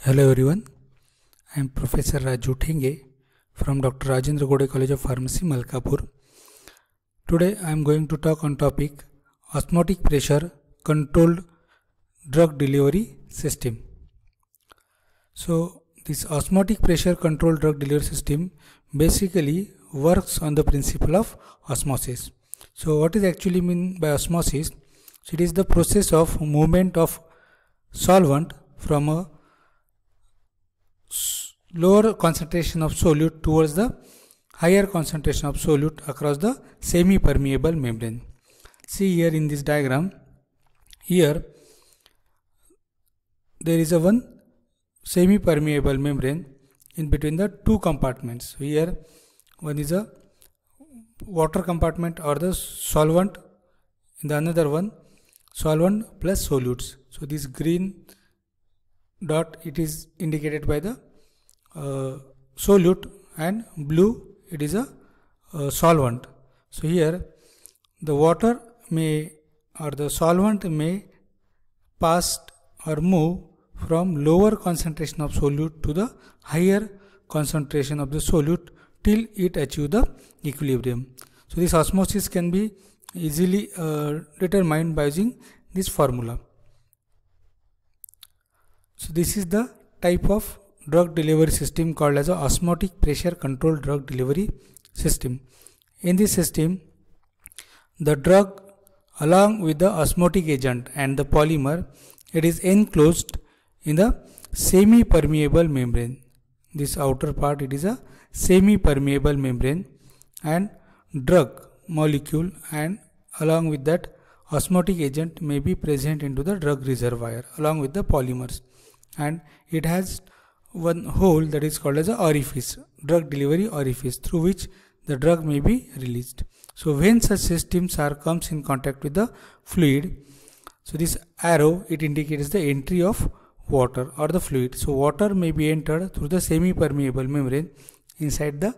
Hello everyone, I am Professor Raju Thenge from Dr. Rajendra Gode College of Pharmacy, Malkapur. Today I am going to talk on topic osmotic pressure controlled drug delivery system. So this osmotic pressure controlled drug delivery system basically works on the principle of osmosis. So what is actually meant by osmosis? So it is the process of movement of solvent from a lower concentration of solute towards the higher concentration of solute across the semi-permeable membrane. See here in this diagram, here there is a one semi-permeable membrane in between the two compartments. Here one is a water compartment or the solvent, in the another one solvent plus solutes. So this green dot, it is indicated by the solute, and blue it is a solvent. So here the water may or the solvent may pass or move from lower concentration of solute to the higher concentration of the solute till it achieves the equilibrium. So this osmosis can be easily determined by using this formula. So this is the type of drug delivery system called as a osmotic pressure controlled drug delivery system. In this system, the drug along with the osmotic agent and the polymer, it is enclosed in the semi-permeable membrane. This outer part, it is a semi-permeable membrane, and drug molecule and along with that osmotic agent may be present into the drug reservoir along with the polymers, and it has one hole that is called as a orifice, drug delivery orifice, through which the drug may be released. So when such systems comes in contact with the fluid, so this arrow, it indicates the entry of water or the fluid. So water may be entered through the semi-permeable membrane inside the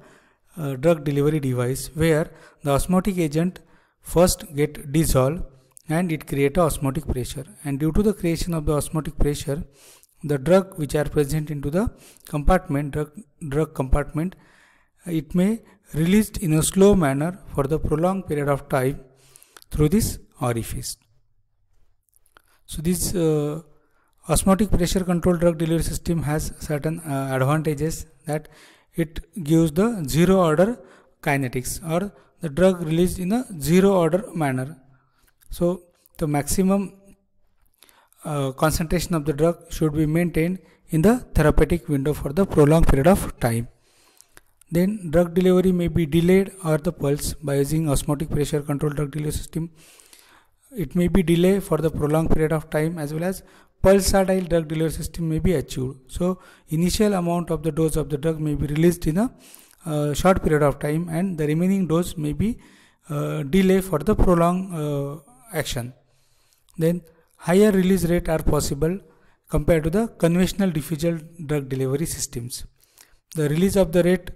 drug delivery device, where the osmotic agent first get dissolved and it create a osmotic pressure, and due to the creation of the osmotic pressure, the drug which are present into the compartment, drug compartment, it may released in a slow manner for the prolonged period of time through this orifice. So this osmotic pressure controlled drug delivery system has certain advantages, that it gives the zero order kinetics, or the drug released in a zero order manner. So the maximum concentration of the drug should be maintained in the therapeutic window for the prolonged period of time. Then drug delivery may be delayed or the pulse by using osmotic pressure controlled drug delivery system. It may be delayed for the prolonged period of time, as well as pulsatile drug delivery system may be achieved. So initial amount of the dose of the drug may be released in a short period of time, and the remaining dose may be delayed for the prolonged action. Then higher release rate are possible compared to the conventional diffusal drug delivery systems. The release of the rate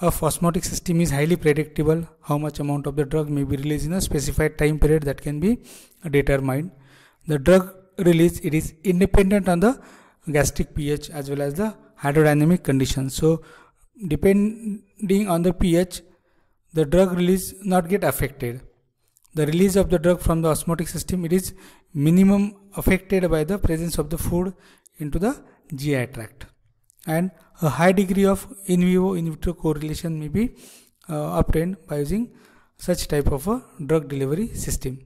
of osmotic system is highly predictable. How much amount of the drug may be released in a specified time period, that can be determined. The drug release, it is independent on the gastric pH as well as the hydrodynamic conditions. So depending on the pH, the drug release not get affected. The release of the drug from the osmotic system, it is minimum affected by the presence of the food into the GI tract, and a high degree of in vivo in vitro correlation may be obtained by using such type of a drug delivery system.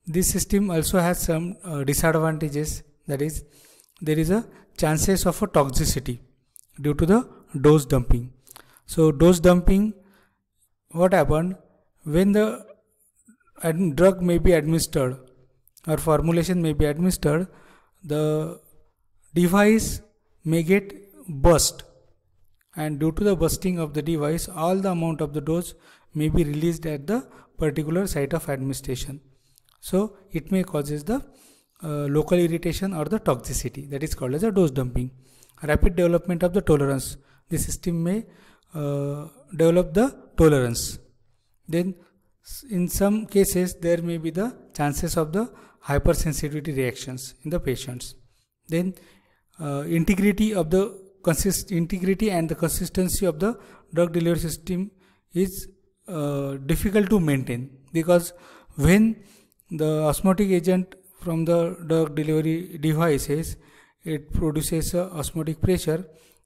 This system also has some disadvantages, that is, there is a chances of a toxicity due to the dose dumping. So dose dumping, what happened when the drug may be administered or formulation may be administered, the device may get burst, and due to the bursting of the device, all the amount of the dose may be released at the particular site of administration. So it may causes the local irritation or the toxicity, that is called as a dose dumping. Rapid development of the tolerance, the system may develop the tolerance. Then in some cases there may be the chances of the hypersensitivity reactions in the patients. Then integrity and the consistency of the drug delivery system is difficult to maintain, because when the osmotic agent from the drug delivery devices, it produces a osmotic pressure,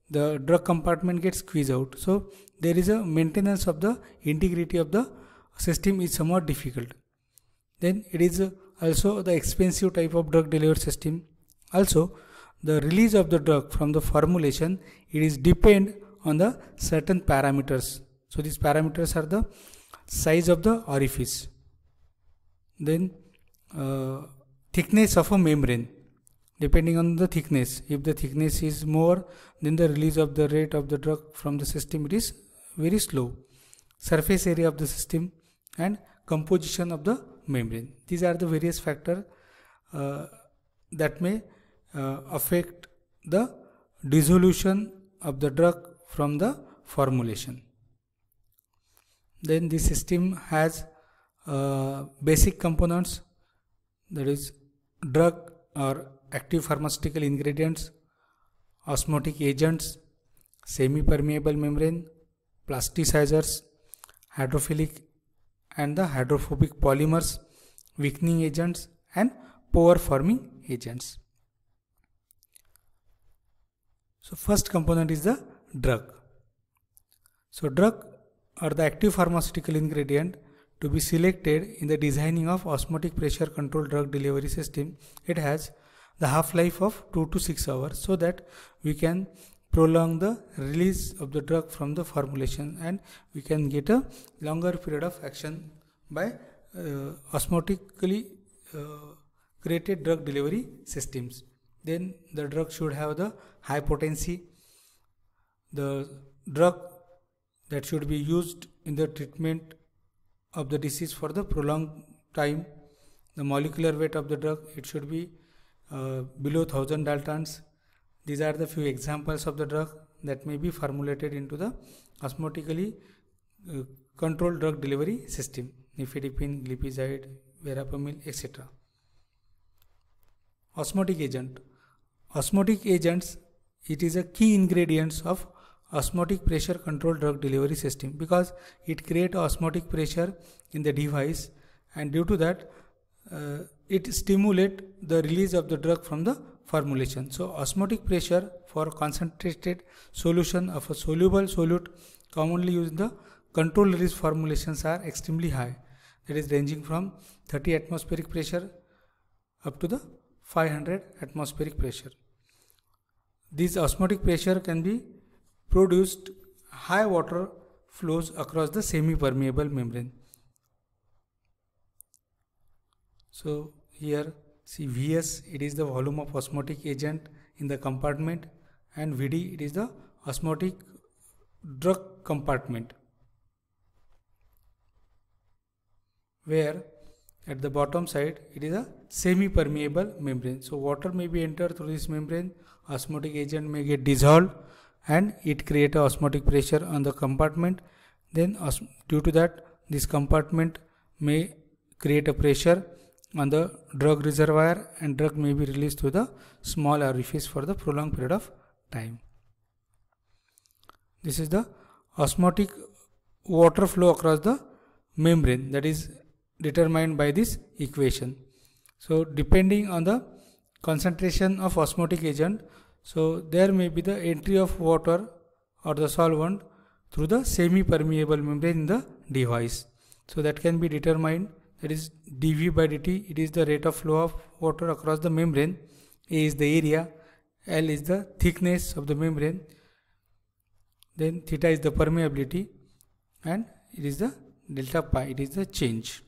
the drug compartment gets squeezed out. So there is a maintenance of the integrity of the system is somewhat difficult. Then it is also the expensive type of drug delivery system. Also, the release of the drug from the formulation, it is depend on the certain parameters. So these parameters are the size of the orifice, then thickness of a membrane. Depending on the thickness, if the thickness is more, then the release of the rate of the drug from the system, it is very slow. Surface area of the system and composition of the membrane. These are the various factors that may affect the dissolution of the drug from the formulation. Then this system has basic components, that is drug or active pharmaceutical ingredients, osmotic agents, semi-permeable membrane, plasticizers, hydrophilic and the hydrophobic polymers, weakening agents and pore forming agents. So first component is the drug. So drug or the active pharmaceutical ingredient to be selected in the designing of osmotic pressure controlled drug delivery system, it has the half-life of 2 to 6 hours, so that we can prolong the release of the drug from the formulation and we can get a longer period of action by osmotically created drug delivery systems. Then the drug should have the high potency. The drug that should be used in the treatment of the disease for the prolonged time. The molecular weight of the drug, it should be below 1000 daltons. These are the few examples of the drug that may be formulated into the osmotically controlled drug delivery system: nifedipine, glipizide, verapamil, etc. Osmotic agent. Osmotic agents, it is a key ingredients of osmotic pressure controlled drug delivery system, because it creates osmotic pressure in the device, and due to that it stimulates the release of the drug from the formulation. So osmotic pressure for concentrated solution of a soluble solute commonly used in the controlled release formulations are extremely high, that is ranging from 30 atmospheric pressure up to the 500 atmospheric pressure. This osmotic pressure can be produced high water flows across the semi-permeable membrane. So here see Vs, it is the volume of osmotic agent in the compartment, and Vd, it is the osmotic drug compartment, where at the bottom side it is a semi-permeable membrane. So water may be entered through this membrane, osmotic agent may get dissolved and it create a osmotic pressure on the compartment. Then due to that, this compartment may create a pressure on the drug reservoir and drug may be released through the small orifice for the prolonged period of time. This is the osmotic water flow across the membrane, that is determined by this equation. So depending on the concentration of osmotic agent, so there may be the entry of water or the solvent through the semi-permeable membrane in the device. So that can be determined, that is dV by dt, it is the rate of flow of water across the membrane, A is the area, L is the thickness of the membrane, then theta is the permeability, and it is the delta pi, it is the change.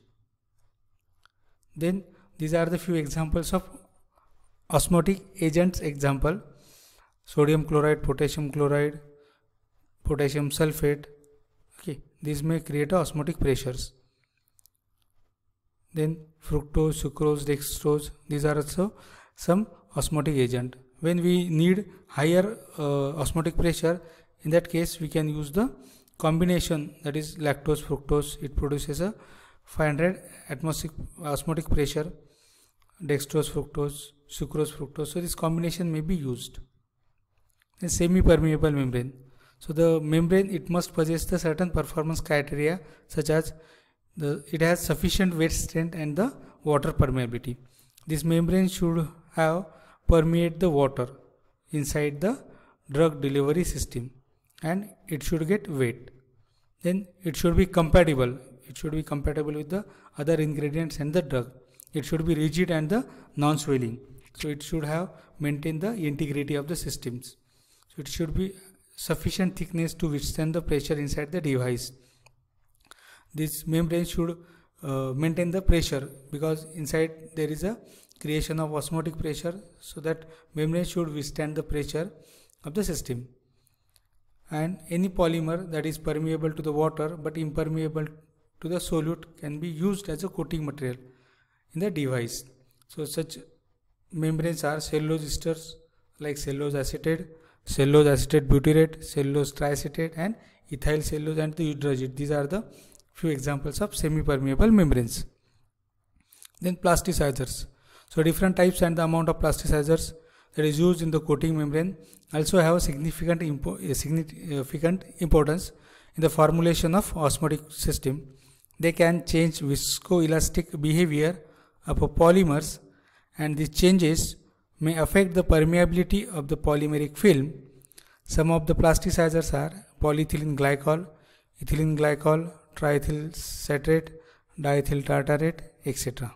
Then these are the few examples of osmotic agents example: sodium chloride, potassium sulfate. Okay, these may create osmotic pressures. Then fructose, sucrose, dextrose, these are also some osmotic agent. When we need higher osmotic pressure, in that case we can use the combination, that is lactose, fructose, it produces a 500 atmospheric osmotic pressure, dextrose, fructose, sucrose, fructose. So this combination may be used. A semi-permeable membrane. So the membrane, it must possess the certain performance criteria, such as it has sufficient weight strength and the water permeability. This membrane should have permeate the water inside the drug delivery system, and it should get weight. Then it should be compatible. It should be compatible with the other ingredients and the drug. It should be rigid and the non-swelling. So it should have maintained the integrity of the systems. So it should be sufficient thickness to withstand the pressure inside the device. This membrane should maintain the pressure, because inside there is a creation of osmotic pressure, so that membrane should withstand the pressure of the system. And any polymer that is permeable to the water but impermeable to the solute can be used as a coating material in the device. So such membranes are cellulose esters like cellulose acetate, cellulose acetate butyrate, cellulose triacetate, and ethyl cellulose and the eudragite. These are the few examples of semi-permeable membranes. Then plasticizers. So different types and the amount of plasticizers that is used in the coating membrane also have a significant importance in the formulation of osmotic system. They can change viscoelastic behavior of polymers, and these changes may affect the permeability of the polymeric film. Some of the plasticizers are polyethylene glycol, ethylene glycol, triethyl citrate, diethyl tartarate, etc.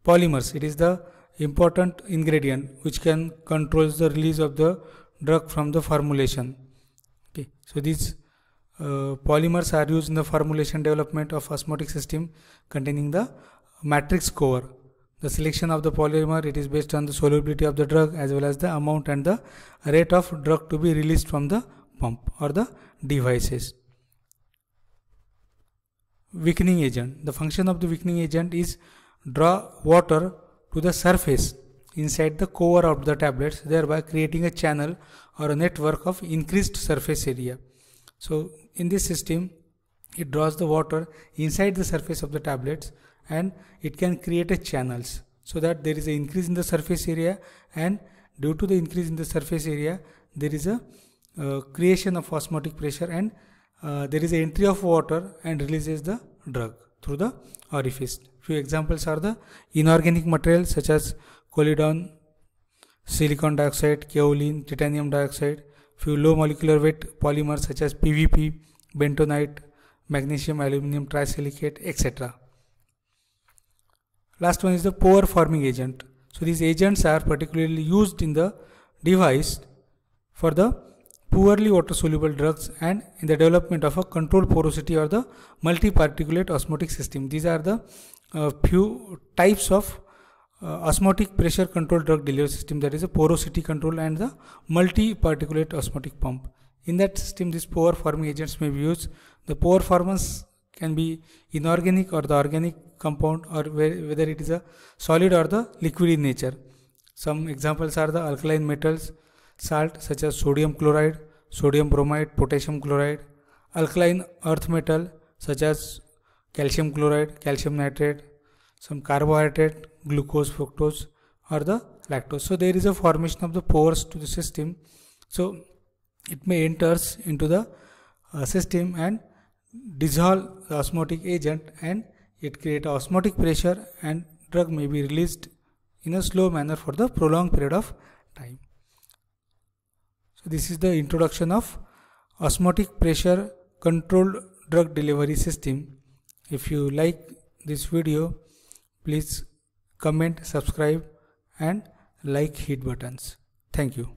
Polymers, it is the important ingredient which can control the release of the drug from the formulation. Okay, so these polymers are used in the formulation development of osmotic system containing the matrix core. The selection of the polymer, it is based on the solubility of the drug as well as the amount and the rate of drug to be released from the pump or the devices. Weakening agent. The function of the weakening agent is draw water to the surface inside the core of the tablets, thereby creating a channel or a network of increased surface area. So in this system, it draws the water inside the surface of the tablets, and it can create a channels, so that there is an increase in the surface area, and due to the increase in the surface area, there is a creation of osmotic pressure, and there is an entry of water and releases the drug through the orifice. Few examples are the inorganic materials such as Collidone, silicon dioxide, kaolin, titanium dioxide. Few low molecular weight polymers such as PVP, bentonite, magnesium aluminum trisilicate, etc. Last one is the pore forming agent. So these agents are particularly used in the device for the poorly water soluble drugs and in the development of a controlled porosity or the multi-particulate osmotic system. These are the few types of osmotic pressure controlled drug delivery system, that is a porosity control and the multi-particulate osmotic pump. In that system, these pore forming agents may be used. The pore formers can be inorganic or the organic compound, or whether it is a solid or the liquid in nature. Some examples are the alkaline metals, salt such as sodium chloride, sodium bromide, potassium chloride, alkaline earth metal such as calcium chloride, calcium nitrate, some carbohydrate, glucose, fructose, or the lactose. So there is a formation of the pores to the system. So it may enters into the system and dissolve the osmotic agent, and it creates osmotic pressure, and drug may be released in a slow manner for the prolonged period of time. So this is the introduction of osmotic pressure controlled drug delivery system. If you like this video, please comment, subscribe, and like hit buttons. Thank you.